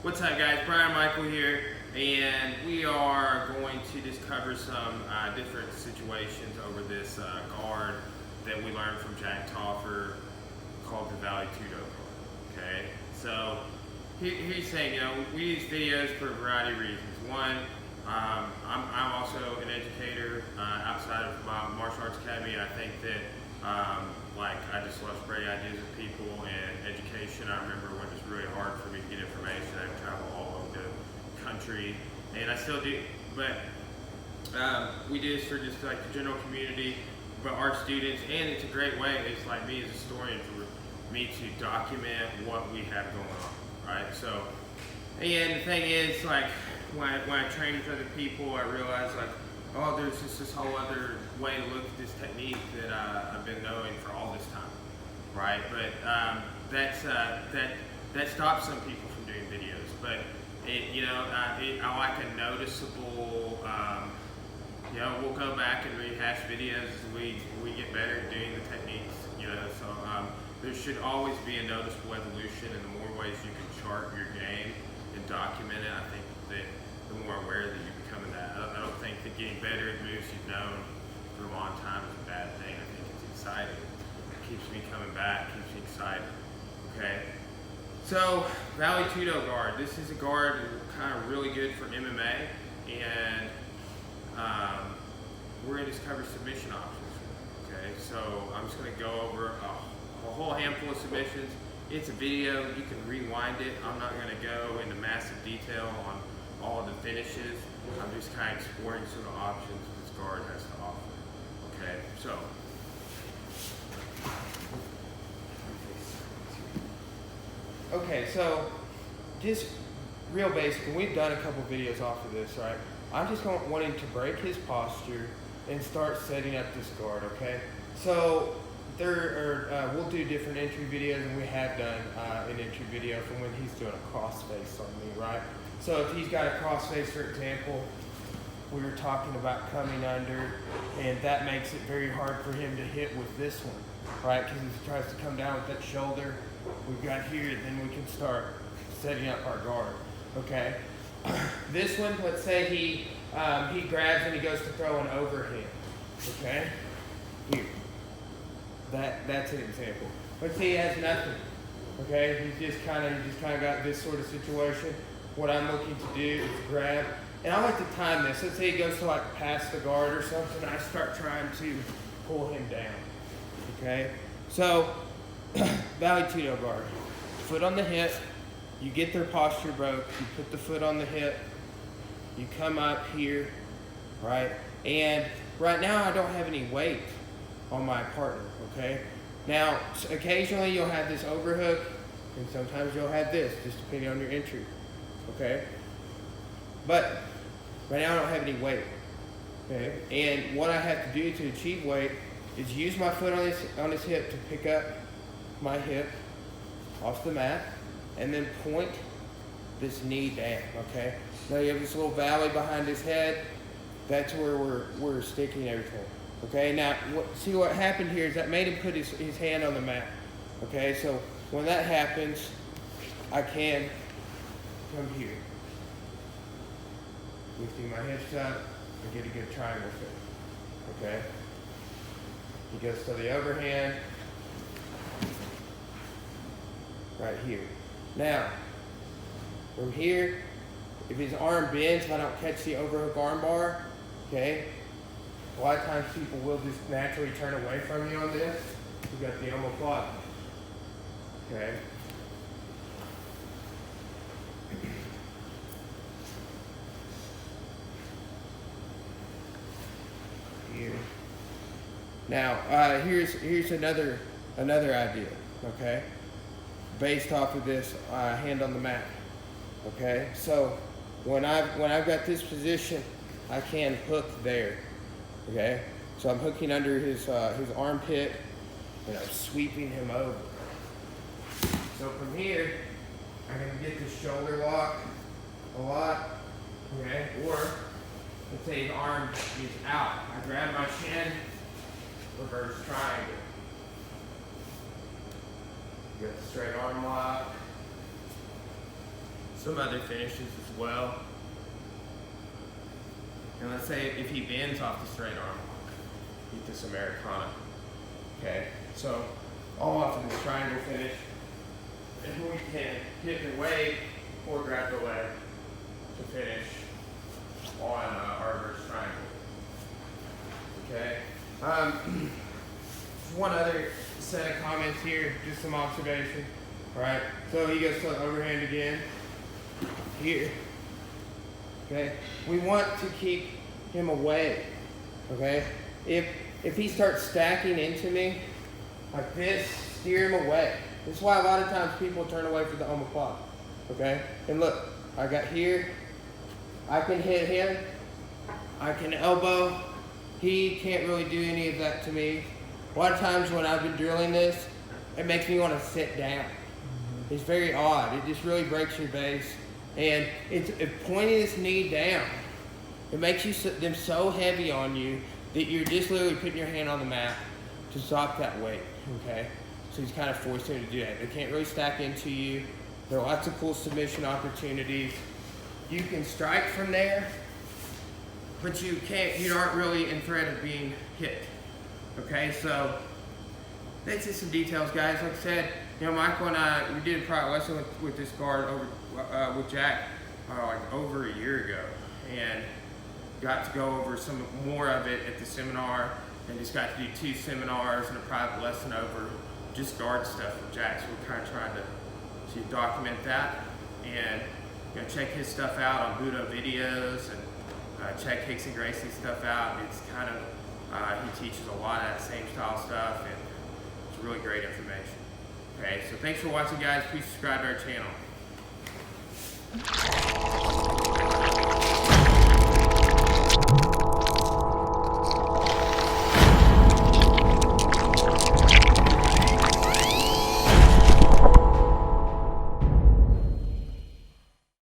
What's up, guys? Brian Michael here, and we are going to just cover some different situations over this guard that we learned from Jack Toffer called the Vale Tudo guard. Okay, so he's saying, we use videos for a variety of reasons. One, I'm also an educator outside of my martial arts academy, and I think that I just love spreading ideas with people and education. I remember when it was really hard for me to get information. I would travel all over the country, and I still do, but we do this for just like the general community, but our students, and it's a great way, it's like me as a historian, for me to document what we have going on, right? So, and the thing is, like, when I train with other people, I realize, like, oh, there's just this whole other way to look at this technique that I've been knowing for all this time, right? But that stops some people from doing videos. But I like a noticeable. We'll go back and rehash videos as we get better at doing the techniques. So there should always be a noticeable evolution, and the more ways you can chart your game and document it, I think that the more aware that you become of that. I don't think that getting better at moves you've known for a long time is a bad thing. I think it's exciting. It keeps me coming back, keeps me excited. Okay? So, Vale Tudo guard. This is a guard kind of really good for MMA, and we're going to just cover submission options. Okay? So, I'm just going to go over a whole handful of submissions. It's a video. You can rewind it. I'm not going to go into massive detail on all of the finishes. I'm just kind of exploring some of the options this guard has to offer. Okay, so. Okay, so just real basic, and we've done a couple videos off of this, right? I'm just wanting to break his posture and start setting up this guard, okay? So we'll do different entry videos, and we have done an entry video from when he's doing a crossface on me, right? So if he's got a crossface, for example, we were talking about coming under, and that makes it very hard for him to hit with this one, right? Because if he tries to come down with that shoulder we've got here, then we can start setting up our guard, okay? This one, let's say he grabs and he goes to throw an overhand, okay? Here. That's an example. Let's say he has nothing, okay? He's just kind of got this sort of situation. What I'm looking to do is grab, and I like to time this. Let's say he goes to like pass the guard or something, and I start trying to pull him down, okay? So, Vale Tudo guard. Foot on the hip, you get their posture broke, you put the foot on the hip, you come up here, right? And right now I don't have any weight on my partner, okay? Now, occasionally you'll have this overhook, and sometimes you'll have this, just depending on your entry. Okay, but right now I don't have any weight. Okay, and what I have to do to achieve weight is use my foot on his hip to pick up my hip off the mat, and then point this knee down. Okay, now you have this little valley behind his head. That's where we're sticking everything. Okay, now see what happened here is that made him put his hand on the mat. Okay, so when that happens, I can come here, lifting my hips up and get a good triangle fit. Okay? He goes to the overhand right here. Now, from here, if his arm bends, if I don't catch the overhook arm bar, okay, a lot of times people will just naturally turn away from you on this. You got the omoplata. Okay? Here. Now, here's another idea, okay? Based off of this hand on the mat, okay? So when I've got this position, I can hook there, okay? So I'm hooking under his armpit, and I'm sweeping him over. So from here, I can get this shoulder lock a lot, okay? Or let's say his arm is out. I grab my shin, reverse triangle. You got the straight arm lock. some other finishes as well. And let's say if he bends off the straight arm, get this Americana. Okay, so all off of this triangle finish. And we can hit the weight or grab the leg to finish on our reverse triangle. Okay. One other set of comments here, just some observation. All right, so he goes to the overhand again. Here. Okay, we want to keep him away. Okay, if he starts stacking into me like this, steer him away. This is why a lot of times people turn away from the omoplata. Okay, and look, I got here. I can hit him. I can elbow. He can't really do any of that to me. A lot of times when I've been drilling this, it makes me want to sit down. It's very odd. It just really breaks your base. And it's pointing this knee down. It makes them so heavy on you that you're just literally putting your hand on the mat to stop that weight, okay? So he's kind of forced him to do that. They can't really stack into you. There are lots of cool submission opportunities. You can strike from there, but you aren't really in threat of being hit. Okay, so that's just some details, guys. Like I said, you know, Michael and I, we did a private lesson with this guard with Jack like over a year ago, and got to go over some more of it at the seminar, and just got to do 2 seminars and a private lesson over just guard stuff with Jack. So we're kind of trying to document that, and you know, check his stuff out on Tudo videos, and check Hicks and Gracie's stuff out. It's kind of he teaches a lot of that same style stuff, and it's really great information. Okay, so thanks for watching, guys. Please subscribe to our channel.